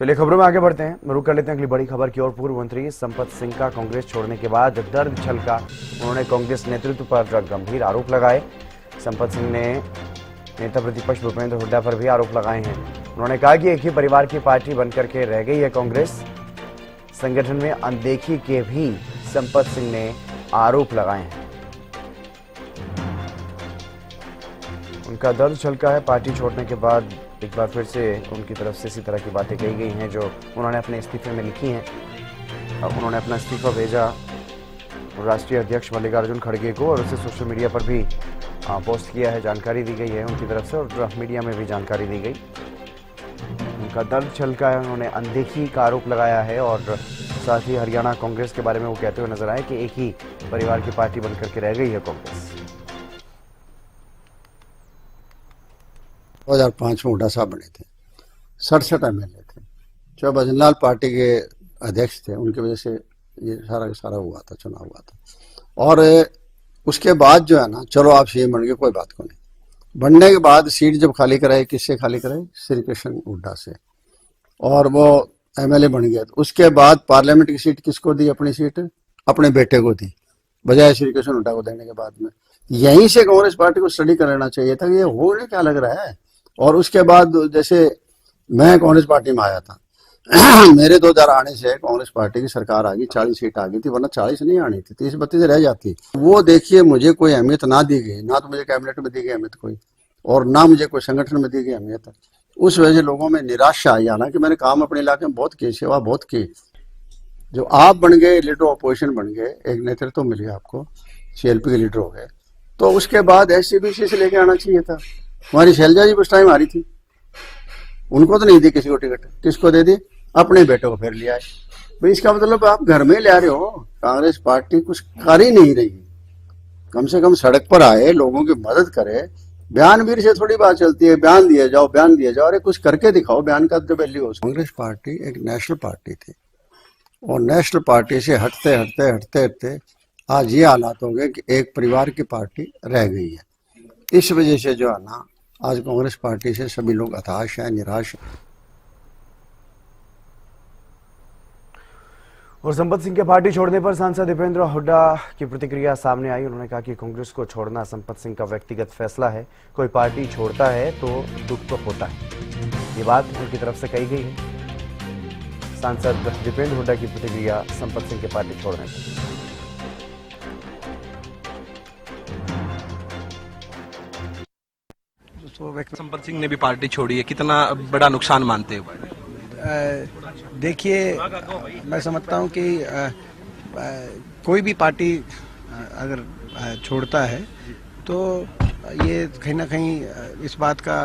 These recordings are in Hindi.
चलिए खबरों में आगे बढ़ते हैं। रुक कर लेते हैं अगली बड़ी खबर की ओर। पूर्व मंत्री संपत सिंह का कांग्रेस छोड़ने के बाद दर्द छलका। उन्होंने कांग्रेस नेतृत्व पर गंभीर आरोप लगाए। संपत सिंह ने नेता प्रतिपक्ष भूपेंद्र हुड्डा पर भी आरोप लगाए हैं। उन्होंने कहा कि एक ही परिवार की पार्टी बनकर के रह गई है कांग्रेस। संगठन में अनदेखी के भी संपत सिंह ने आरोप लगाए हैं। उनका दर्द छलका है। पार्टी छोड़ने के बाद एक बार फिर से उनकी तरफ से इसी तरह की बातें कही गई हैं जो उन्होंने अपने इस्तीफे में लिखी हैं। अब उन्होंने अपना इस्तीफा भेजा राष्ट्रीय अध्यक्ष मल्लिकार्जुन खड़गे को और उसे सोशल मीडिया पर भी पोस्ट किया है। जानकारी दी गई है उनकी तरफ से और मीडिया में भी जानकारी दी गई। उनका दर्द छलका है। उन्होंने अनदेखी का आरोप लगाया है और साथ ही हरियाणा कांग्रेस के बारे में वो कहते हुए नजर आए कि एक ही परिवार की पार्टी बनकर के रह गई है कांग्रेस। 2005 में हुड्डा साहब बने थे, 67 एमएलए थे, जो भजनलाल पार्टी के अध्यक्ष थे, उनकी वजह से ये सारा का सारा हुआ था, चुनाव हुआ था। और उसके बाद जो है ना, चलो आप सीएम बन गए, कोई बात को नहीं। बनने के बाद सीट जब खाली कराई, किससे खाली कराई? श्री कृष्ण हुड्डा से, और वो एमएलए बन गया। तो उसके बाद पार्लियामेंट की सीट किसको दी? अपनी सीट अपने बेटे को दी, बजाय श्री कृष्ण हुड्डा को देने के बाद में। यहीं से कांग्रेस पार्टी को स्टडी कर लेना चाहिए था कि ये होने क्या लग रहा है। और उसके बाद जैसे मैं कांग्रेस पार्टी में आया था मेरे 2000 आने से कांग्रेस पार्टी की सरकार आ गई, 40 सीट आ गई थी, वरना 40 नहीं आनी थी, 30-32 रह जाती। वो देखिए, मुझे कोई अहमियत ना दी गई, ना तो मुझे कैबिनेट में दी गई अहमियत कोई, और ना मुझे कोई संगठन में दी गई अहमियत। उस वजह से लोगों में निराशा आई। हालांकि मैंने काम अपने इलाके में बहुत की, सेवा बहुत की। जो आप बन गए, लीडर ऑपोजिशन बन गए, एक नेतृत्व मिल गया आपको, सीएलपी के लीडर हो गए, तो उसके बाद एससीबीसी से लेके आना चाहिए था। हमारी शैलजा जी उस टाइम आ रही थी, उनको तो नहीं दी किसी को टिकट, किसको दे दी? अपने बेटे को फिर लिया है। भाई इसका मतलब आप घर में ले रहे हो। कांग्रेस पार्टी कुछ कर ही नहीं रही। कम से कम सड़क पर आए, लोगों की मदद करे। बयानवीर से थोड़ी बात चलती है, बयान दिए जाओ, बयान दिए जाओ। अरे कुछ करके दिखाओ, बयान का तो वैल्यू हो। कांग्रेस पार्टी एक नेशनल पार्टी थी, और नेशनल पार्टी से हटते हटते हटते हटते आज ये हालात हो गए कि एक परिवार की पार्टी रह गई है। इस वजह से जो है ना, आज कांग्रेस पार्टी से सभी लोग हताश हैं, निराश हैं। और संपत सिंह के पार्टी छोड़ने पर सांसद दीपेंद्र हुड्डा की प्रतिक्रिया सामने आई। उन्होंने कहा कि कांग्रेस को छोड़ना संपत सिंह का व्यक्तिगत फैसला है। कोई पार्टी छोड़ता है तो दुख तो होता है। ये बात उनकी तरफ से कही गई है। सांसद दीपेंद्र हुड्डा की प्रतिक्रिया संपत सिंह के पार्टी छोड़ने पर। संपत सिंह ने भी पार्टी छोड़ी है, कितना बड़ा नुकसान मानते हो? देखिए, मैं समझता हूं कि कोई भी पार्टी अगर छोड़ता है तो ये कहीं ना कहीं इस बात का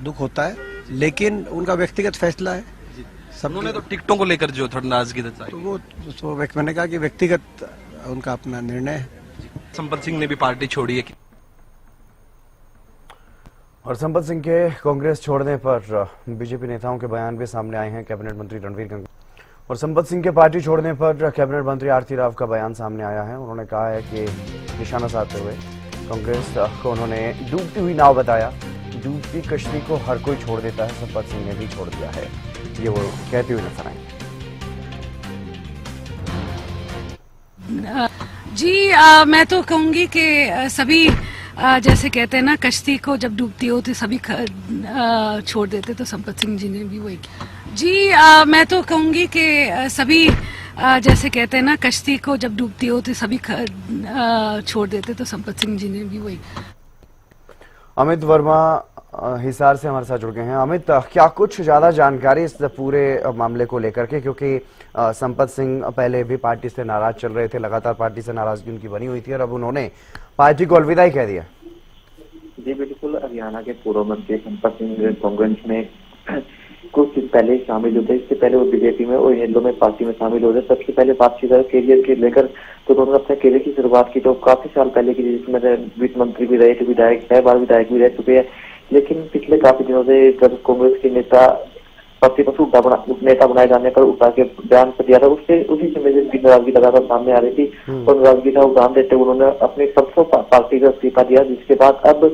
दुख होता है, लेकिन उनका व्यक्तिगत फैसला है। सब उन्होंने तो टिकटों को लेकर जो थोड़ा नाराजगी जताई, तो वो मैंने कहा कि व्यक्तिगत उनका अपना निर्णय है। संपत सिंह ने भी पार्टी छोड़ी है। और संपत सिंह के कांग्रेस छोड़ने पर बीजेपी नेताओं के बयान भी सामने आए हैं। कैबिनेट मंत्री रणवीर गंगवार और संपत सिंह के पार्टी छोड़ने पर कैबिनेट मंत्री आरती राव का बयान सामने आया है। उन्होंने कहा है कि निशाना साधते हुए कांग्रेस को उन्होंने डूबती हुई नाव बताया। डूबती कश्ती को हर कोई छोड़ देता है, संपत सिंह ने भी छोड़ दिया है, ये वो कहते हुए नजर आए। जी मैं तो कहूंगी कि सभी जैसे कहते हैं ना, कश्ती को जब डूबती हो तो सभी छोड़ देते, तो संपत सिंह जी ने भी वही किया। जी मैं तो कहूंगी कि सभी जैसे कहते हैं ना, कश्ती को जब डूबती हो तो सभी छोड़ देते, तो संपत सिंह जी ने भी वही किया। अमित वर्मा हिसार से हमारे साथ जुड़ गए हैं। अमित, क्या कुछ ज्यादा जानकारी इस पूरे मामले को लेकर के, क्योंकि संपत सिंह पहले भी पार्टी से नाराज चल रहे थे, लगातार पार्टी से नाराजगी उनकी बनी हुई थी और अब उन्होंने पार्टी को अलविदा ही कह दिया। जी बिल्कुल, हरियाणा के पूर्व मंत्री संपत सिंह कांग्रेस में कुछ दिन पहले शामिल होते। इससे पहले वो बीजेपी में और हिंदू में पार्टी में शामिल हो रहे। सबसे पहले बातचीत करियर के लेकर, तो उन्होंने अपने करियर की शुरुआत की तो काफी साल पहले की, जिसमें वित्त मंत्री भी रहे थे, विधायक 6 बार विधायक भी रह चुके हैं। लेकिन पिछले काफी दिनों से जब कांग्रेस के नेता प्रतिपक्ष नेता बनाए जाने पर उठा के बयान कर दिया था, उससे उसी समय से नाराजगी लगातार सामने आ रही थी। और नाराजगी का उदाहरण देते हुए उन्होंने अपने सबसे पार्टी का इस्तीफा दिया, जिसके बाद अब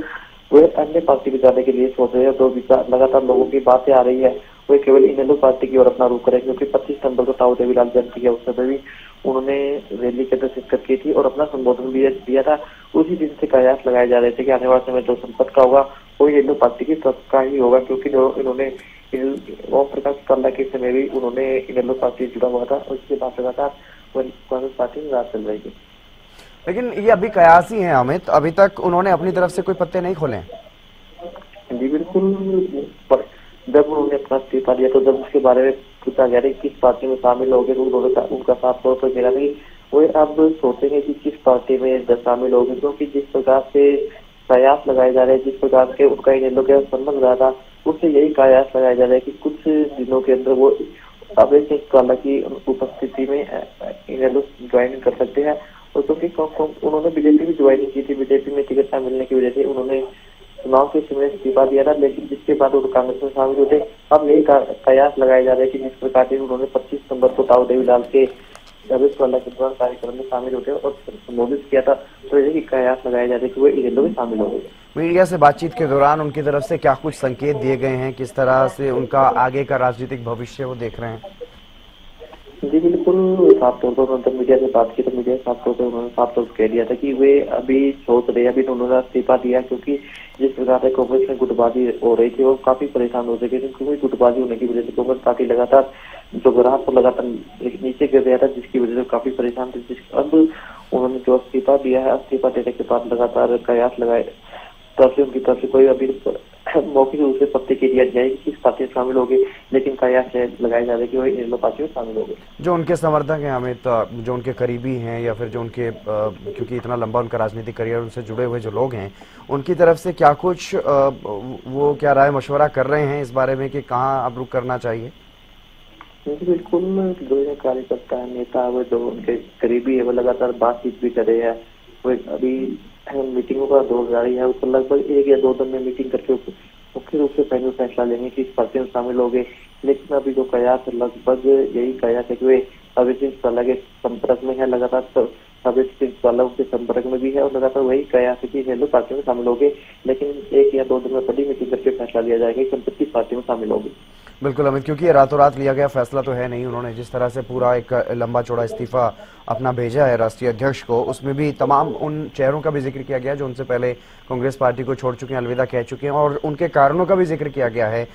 वे अन्य पार्टी में जाने के लिए सोच रहे हैं। तो लगातार लोगों की बातें आ रही है वे केवल इनेलो पार्टी की ओर अपना रुख करें, क्योंकि 25 सितंबर को ताऊ देवीलाल जयंती के अवसर पर भी उन्होंने रैली के अंदर शिरकत की थी और अपना संबोधन भी दिया था। उसी दिन से कयास लगाए जा रहे थे कि आने वाले समय जो संपत का होगा वो इनेलो पार्टी की तरफ का ही होगा, क्योंकि इन्होंने ओम प्रकाश काला के समय भी उन्होंने इनेलो पार्टी जुड़ा हुआ था और उसके बाद लगातार कांग्रेस पार्टी में राज चल रही थी। लेकिन ये अभी कयास ही है अमित, अभी तक उन्होंने अपनी तरफ से कोई पत्ते नहीं खोले हैं। जी बिल्कुल, जब उन्होंने अपना इस्तीफा दिया तो जब उसके बारे में पूछा गया किस पार्टी में शामिल हो गए तो उन्होंने उनका साफ तौर पर कहा कि वो अब सोचेंगे कि किस पार्टी में शामिल हो गए, क्योंकि जिस प्रकार से कयास लगाए जा रहे हैं, जिस प्रकार के उनका इनेलो के संबंध रहा था, उससे यही कयास लगाया जा रहा है कि कुछ दिनों के अंदर वो अभय सिंह काला की उपस्थिति में इनेलो ज्वाइन कर सकते हैं। और क्योंकि उन्होंने बीजेपी भी ज्वाइन की थी, बीजेपी में टिकट न मिलने की वजह से उन्होंने चुनाव के समय इस्तीफा दिया था, लेकिन जिसके बाद वो कांग्रेस में शामिल होते। अब यही कयास लगाए जा रहे हैं कि जिस प्रकार से उन्होंने 25 सितंबर को ताऊ देवीलाल के अभेश वाला के दौरान कार्यक्रम में शामिल होते और संबोधित किया था, तो यही कयास लगाए जा रहे कि वो इनेलो में शामिल हो गए। मीडिया से बातचीत के दौरान उनकी तरफ से क्या कुछ संकेत दिए गए हैं, किस तरह से उनका आगे का राजनीतिक भविष्य वो देख रहे हैं? जी बिल्कुल, साफ तौर पर उन्होंने मीडिया से बात की तो मीडिया साफ तौर पर उन्होंने साफ तौर पर कह दिया था कि वे अभी सोच रहे, अभी तो उन्होंने इस्तीफा दिया, क्योंकि जिस प्रकार से कांग्रेस में गुटबाजी हो रही थी वो काफी परेशान हो चुके थे, क्योंकि गुटबाजी होने की वजह से कांग्रेस पार्टी लगातार जो ग्राफ को लगातार नीचे गिर रहा था, जिसकी वजह से काफी परेशान थे। अब उन्होंने जो इस्तीफा दिया है, इस्तीफा देने के बाद लगातार कयास लगाए, तब से उनकी तरफ से कोई अभी मौखिक रूप से पत्ते के दिया जाए कि किस पार्टी में शामिल हो गए, लेकिन कयास लगाए जा रहे कि वही इनेलो पार्टी में शामिल हो गए। जो उनके समर्थक हैं अमित, जो उनके करीबी हैं या फिर जो उनके क्योंकि इतना लंबा उनका राजनीतिक करियर, उनसे जुड़े हुए जो लोग हैं, उनकी तरफ से क्या कुछ वो क्या राय मशवरा कर रहे हैं इस बारे में कि कहाँ अब रुख करना चाहिए? बिल्कुल, जो कार्यकर्ता है, नेता, वो जो उनके करीबी है, वो लगातार बातचीत भी कर रहे हैं। वो अभी मीटिंगों का दौर जारी है, उसको लगभग 1 या 2 दिन में मीटिंग करके मुख्य रूप से पहले फैसला लेंगे कि इस पार्टी में शामिल हो गए। लेकिन अभी जो कयास है, लगभग यही कयास है कि वे अभय सिंह काला के संपर्क में है, लगातार अभय सिंह काला के संपर्क में भी है और लगातार वही कयास है कि इनेलो पार्टी में शामिल हो गए। लेकिन 1 या 2 दिन में बड़ी मीटिंग करके फैसला लिया जाएगा कि संपत किस पार्टी में शामिल होगी। बिल्कुल अमित, क्योंकि ये रातों रात लिया गया फैसला तो है नहीं। उन्होंने जिस तरह से पूरा एक लंबा चौड़ा इस्तीफा अपना भेजा है राष्ट्रीय अध्यक्ष को, उसमें भी तमाम उन चेहरों का भी जिक्र किया गया जो उनसे पहले कांग्रेस पार्टी को छोड़ चुके हैं, अलविदा कह चुके हैं, और उनके कारणों का भी जिक्र किया गया है।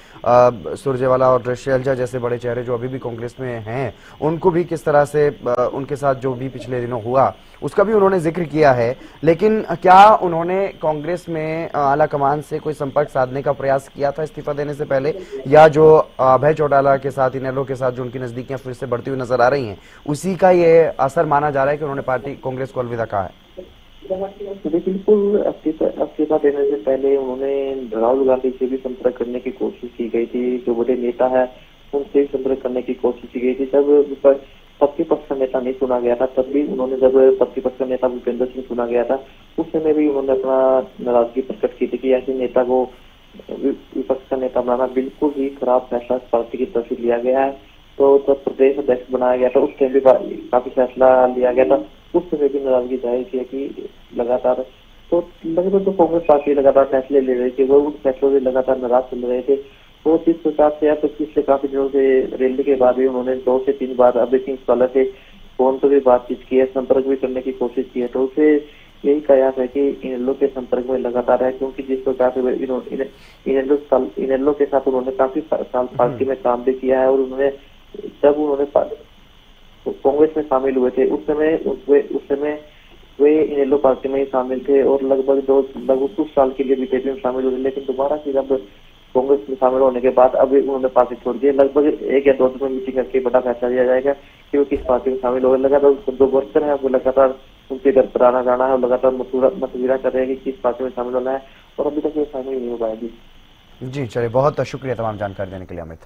सुरजेवाला और शैलजा जैसे बड़े चेहरे जो अभी भी कांग्रेस में हैं, उनको भी किस तरह से उनके साथ जो भी पिछले दिनों हुआ उसका भी उन्होंने जिक्र किया है। लेकिन क्या उन्होंने कांग्रेस में आला कमान से कोई संपर्क साधने का प्रयास किया था इस्तीफा देने से पहले, या जो अभय चौटाला के साथ, इनेलो के साथ जो उनकी नजदीकियां फिर से बढ़ती हुई नजर आ रही हैं, उसी का ये असर माना जा रहा है कि उन्होंने पार्टी कांग्रेस को अलविदा कहा है? बिल्कुल, इस्तीफा देने से पहले उन्होंने राहुल गांधी से भी संपर्क करने की कोशिश की गई थी, जो बड़े नेता है उनसे संपर्क करने की कोशिश की गई थी। जब प्रतिपक्ष का नेता नहीं चुना गया था, तब भी उन्होंने, जब प्रतिपक्ष का नेता भूपेंद्र सिंह चुना गया था, उस समय भी उन्होंने अपना नाराजगी प्रकट की थी कि ऐसे नेता को विपक्ष का नेता बनाना बिल्कुल ही खराब फैसला पार्टी की तरफ से लिया गया है। तो जब प्रदेश अध्यक्ष बनाया गया था, उस टाइम भी काफी फैसला लिया गया था, उस समय भी नाराजगी जाहिर की कि लगातार तो लगभग जो कांग्रेस पार्टी लगातार फैसले ले रही थी, वो उन फैसलों से लगातार नाराज चल रहे थे। वो जिस प्रकार से पिछले काफी दिनों से रैली के बाद भी उन्होंने 2 से 3 बार अभय सिंह काला से फोन पर भी बातचीत की है, संपर्क भी करने की कोशिश की है, तो उसे यही कयास है कि इनेलो के संपर्क में लगातार है, क्योंकि जिस प्रकार से इनेलो के साथ उन्होंने काफी साल पार्टी में काम भी किया है। और उन्होंने जब उन्होंने कांग्रेस में शामिल हुए थे, उस समय वे इनेलो पार्टी में ही शामिल थे और लगभग कुछ साल के लिए बीजेपी में शामिल हुए। लेकिन दोबारा से जब कांग्रेस में शामिल होने के बाद अब उन्होंने पार्टी छोड़ दी। लगभग 1 या 2 दिन में मीटिंग करके बड़ा फैसला लिया जाएगा कि वो किस पार्टी में शामिल हो। लगातार जो वर्कर है वो लगातार उनके घर पर आना जाना है और लगातार मशविरा कर रहे हैं कि किस पार्टी में शामिल होना है, और अभी तक ये शामिल नहीं हो पाएगी। जी चलिए, बहुत शुक्रिया तमाम जानकारी देने के लिए अमित।